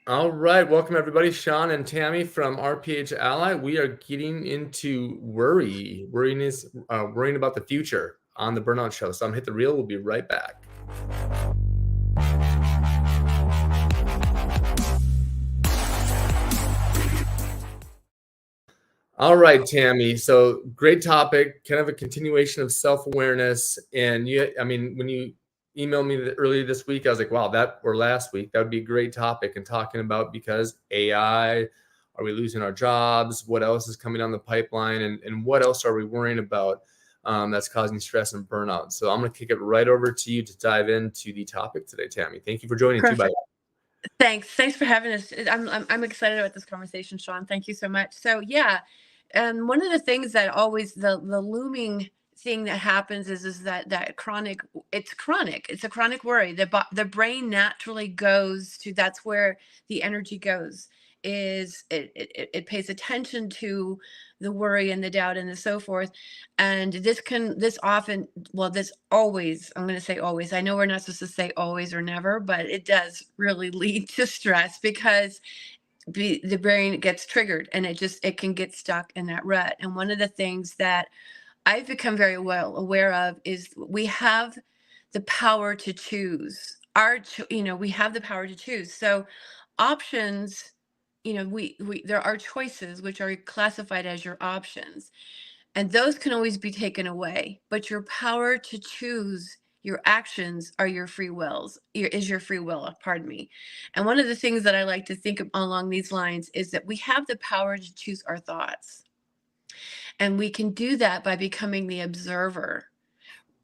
All right, welcome everybody. Sean and Tammy from RPH Ally. We are getting into worrying about the future on the Burnout Show. So I'm hit the reel. We'll be right back. All right, Tammy. So great topic, kind of a continuation of self-awareness. And when you emailed me earlier this week, I was like, wow, or last week, that would be a great topic and talking about because AI, are we losing our jobs? What else is coming down the pipeline? And what else are we worrying about that's causing stress and burnout? So I'm going to kick it right over to you to dive into the topic today, Tammy. Thank you for joining too, by the Perfect. Thanks for having us. I'm excited about this conversation, Sean. Thank you so much. So yeah, one of the things that always the looming thing that happens is that chronic. It's chronic. It's a chronic worry. The brain naturally goes to, that's where the energy goes. Is it pays attention to the worry and the doubt and the so forth, and this often, well, this always, I'm going to say always, I know we're not supposed to say always or never, but it does really lead to stress because the brain gets triggered and it can get stuck in that rut. And one of the things that I've become very well aware of is we have the power to choose. We have the power to choose. So options, we there are choices which are classified as your options, and those can always be taken away. But your power to choose your actions are your free wills, is your free will, pardon me. And one of the things that I like to think of along these lines is that we have the power to choose our thoughts. And we can do that by becoming the observer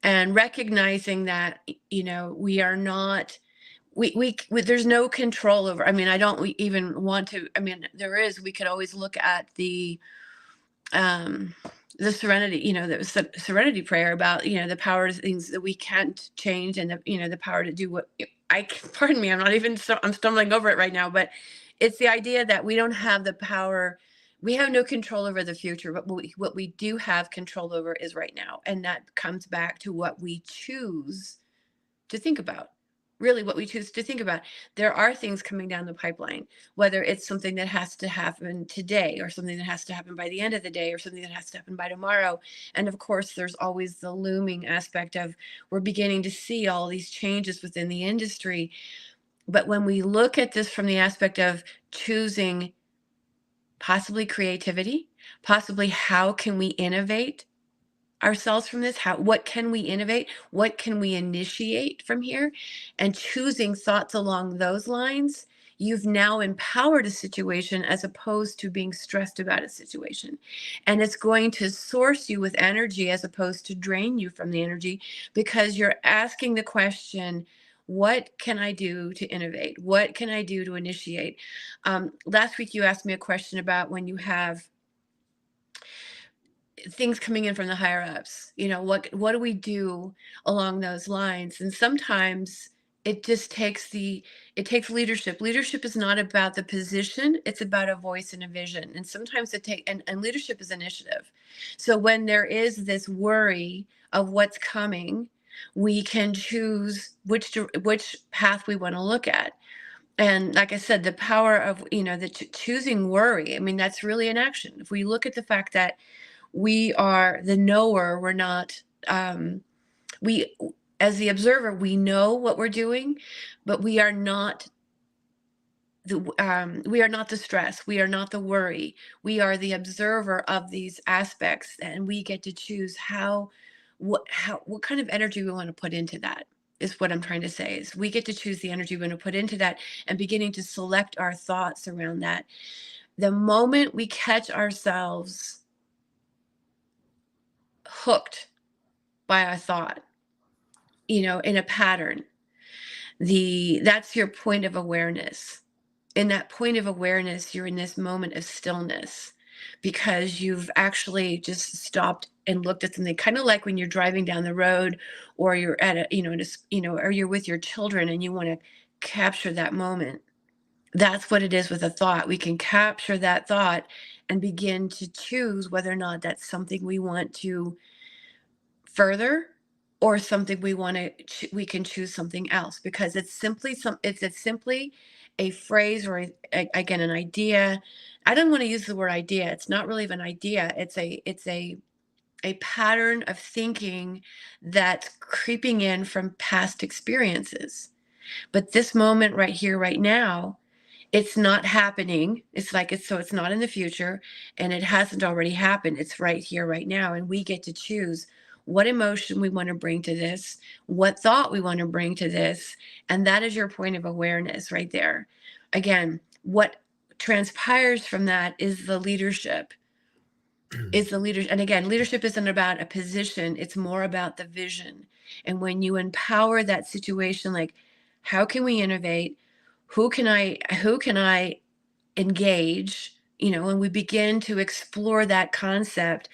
and recognizing that, we are not, there's no control over. I mean, I don't even want to, I mean, there is, we could always look at um the serenity, the serenity prayer about, the power of things that we can't change, and the power to do what pardon me, I'm not even, so I'm stumbling over it right now, but it's the idea that we don't have the power. We have no control over the future, but what we do have control over is right now, and that comes back to what we choose to think about. Really, what we choose to think about. There are things coming down the pipeline, whether it's something that has to happen today, or something that has to happen by the end of the day, or something that has to happen by tomorrow. And of course, there's always the looming aspect of, we're beginning to see all these changes within the industry. But when we look at this from the aspect of choosing possibly creativity, possibly how can we innovate ourselves from this, what can we innovate, what can we initiate from here, and choosing thoughts along those lines, you've now empowered a situation as opposed to being stressed about a situation. And it's going to source you with energy as opposed to drain you from the energy, because you're asking the question, what can I do to innovate, what can I do to initiate? Last week you asked me a question about when you have things coming in from the higher ups, what do we do along those lines? And sometimes it just takes leadership. Leadership is not about the position, it's about a voice and a vision. And sometimes and leadership is initiative. So when there is this worry of what's coming, we can choose which path we want to look at. And like I said, the power of, choosing worry, I mean, that's really an action. If we look at the fact that we are the knower, we're not, we, as the observer, we know what we're doing, but we are not the stress, we are not the worry, we are the observer of these aspects, and we get to choose what kind of energy we want to put into that. Is what I'm trying to say, is we get to choose the energy we want to put into that, and beginning to select our thoughts around that. The moment we catch ourselves hooked by a thought, in a pattern, that's your point of awareness. In that point of awareness, you're in this moment of stillness, because you've actually just stopped and looked at something, kind of like when you're driving down the road, or you're at a, or you're with your children and you want to capture that moment. That's what it is with a thought. We can capture that thought and begin to choose whether or not that's something we want to further, or something we want to, we can choose something else, because it's simply it's simply a phrase or again, an idea. I don't want to use the word idea. It's not really an idea. It's a pattern of thinking that's creeping in from past experiences. But this moment right here, right now, it's not happening. It's like it's not in the future, and it hasn't already happened. It's right here, right now. And we get to choose what emotion we want to bring to this, what thought we want to bring to this. And that is your point of awareness right there. Again, what transpires from that is the leadership. Is the leader, and again, leadership isn't about a position, it's more about the vision. And when you empower that situation, like, how can we innovate? Who can I engage? And we begin to explore that concept.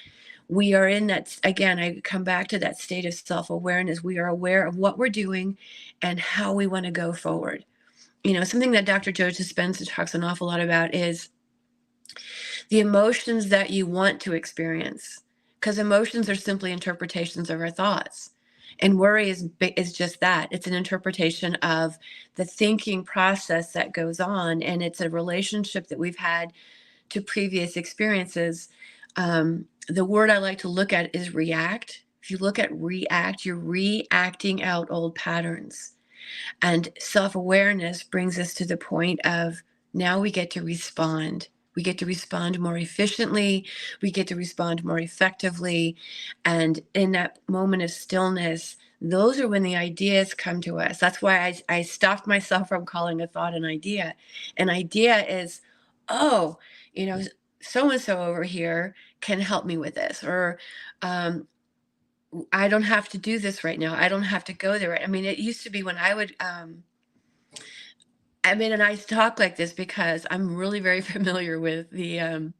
We are in that, again, I come back to that state of self-awareness. We are aware of what we're doing and how we want to go forward. Something that Dr. Joe Dispenza talks an awful lot about is the emotions that you want to experience, because emotions are simply interpretations of our thoughts, and worry is just that. It's an interpretation of the thinking process that goes on, and it's a relationship that we've had to previous experiences. The word I like to look at is react. If you look at react, you're reacting out old patterns. And self-awareness brings us to the point of, now we get to respond. We get to respond more efficiently. We get to respond more effectively. And in that moment of stillness, those are when the ideas come to us. That's why I stopped myself from calling a thought an idea. An idea is, oh, so and so over here can help me with this, or I don't have to do this right now. I don't have to go there. I mean, it used to be when I would, and I talk like this because I'm really very familiar with the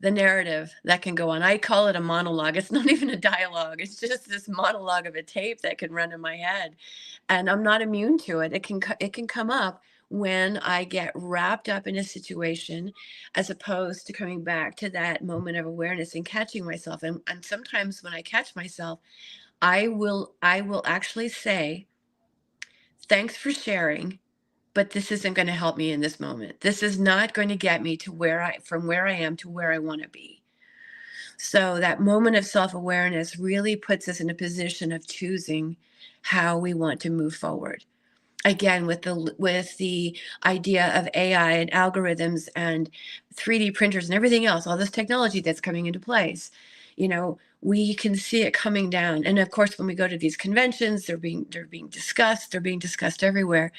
narrative that can go on. I call it a monologue. It's not even a dialogue. It's just this monologue of a tape that can run in my head, and I'm not immune to it. It can come up when I get wrapped up in a situation, as opposed to coming back to that moment of awareness and catching myself. And sometimes when I catch myself, I will actually say, thanks for sharing, but this isn't going to help me in this moment. This is not going to get me to from where I am to where I want to be. So that moment of self-awareness really puts us in a position of choosing how we want to move forward. Again, with the idea of AI and algorithms and 3D printers and everything else, all this technology that's coming into place, we can see it coming down. And of course, when we go to these conventions, they're being discussed. They're being discussed everywhere.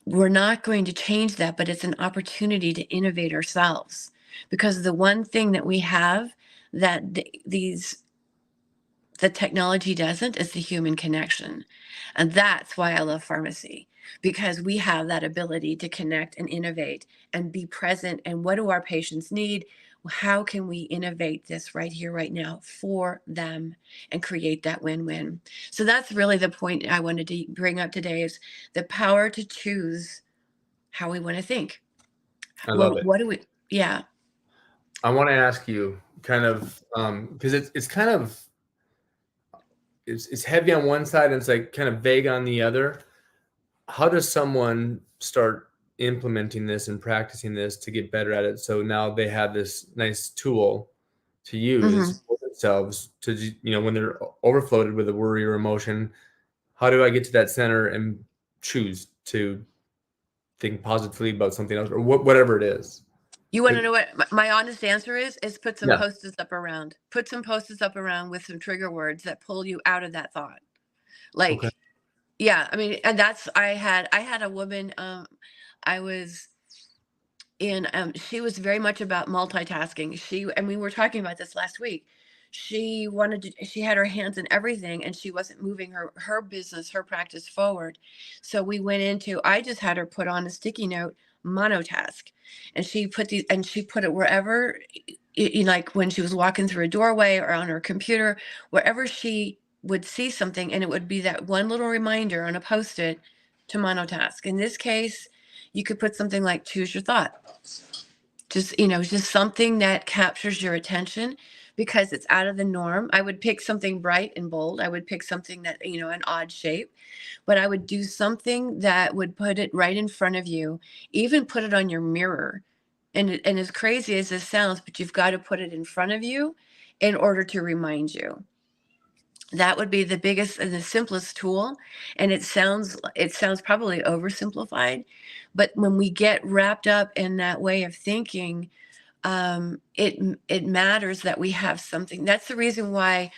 We're not going to change that, but it's an opportunity to innovate ourselves, because the one thing that we have that the technology doesn't is the human connection. And that's why I love pharmacy, because we have that ability to connect and innovate and be present. And what do our patients need? How can we innovate this right here, right now for them and create that win-win? So that's really the point I wanted to bring up today, is the power to choose how we want to think. I love it. What do we, yeah. I want to ask you kind of, because it's kind of, it's heavy on one side and it's like kind of vague on the other. How does someone start implementing this and practicing this to get better at it, so now they have this nice tool to use for themselves to, when they're overfloated with a worry or emotion, how do I get to that center and choose to think positively about something else, or whatever it is? You want to know what my honest answer is? Put some Yeah. post-its up around. Put some post-its up around with some trigger words that pull you out of that thought. Like, Okay. yeah, I mean, and that's, I had a woman, I was in, she was very much about multitasking. And we were talking about this last week. She had her hands in everything, and she wasn't moving her business, her practice forward. So I just had her put on a sticky note, monotask. And she put it wherever, like when she was walking through a doorway or on her computer, wherever she would see something, and it would be that one little reminder on a post-it to monotask. In this case, you could put something like, choose your thought. Just something that captures your attention, because it's out of the norm. I would pick something bright and bold. I would pick something that, an odd shape, but I would do something that would put it right in front of you, even put it on your mirror. And as crazy as this sounds, but you've got to put it in front of you in order to remind you. That would be the biggest and the simplest tool. And it sounds probably oversimplified, but when we get wrapped up in that way of thinking, it matters that we have something. That's the reason why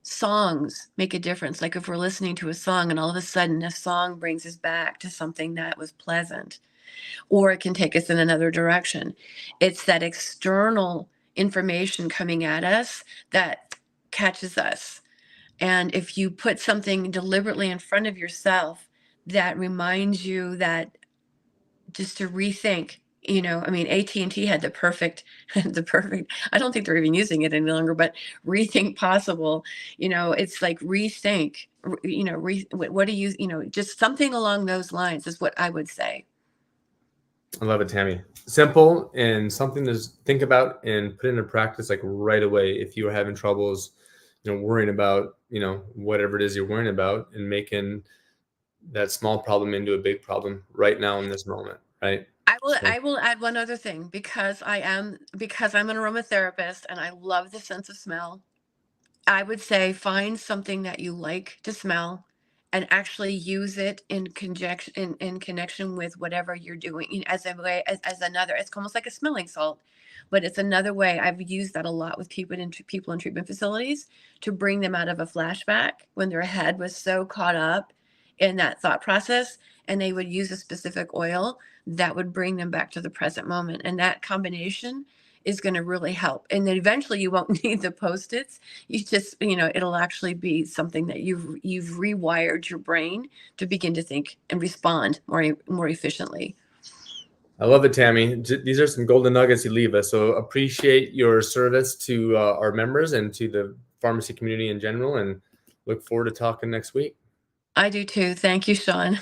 songs make a difference. Like if we're listening to a song and all of a sudden a song brings us back to something that was pleasant, or it can take us in another direction. It's that external information coming at us that catches us. And if you put something deliberately in front of yourself that reminds you that, just to rethink, I mean, AT&T had the perfect, I don't think they're even using it any longer, but rethink possible, it's like rethink, what do you, just something along those lines is what I would say. I love it, Tammy. Simple and something to think about and put into practice like right away. If you are having troubles, worrying about, whatever it is you're worrying about, and making that small problem into a big problem right now in this moment, right? I will add one other thing, because I'm an aromatherapist and I love the sense of smell. I would say find something that you like to smell and actually use it in conjunction in connection with whatever you're doing, as a way, as another, it's almost like a smelling salt, but it's another way. I've used that a lot with people in treatment facilities to bring them out of a flashback when their head was so caught up in that thought process, and they would use a specific oil that would bring them back to the present moment. And that combination is going to really help. And then eventually you won't need the Post-its. You just, it'll actually be something that you've rewired your brain to begin to think and respond more efficiently. I love it, Tammy. These are some golden nuggets you leave us. So appreciate your service to our members and to the pharmacy community in general, and look forward to talking next week. I do too. Thank you, Sean.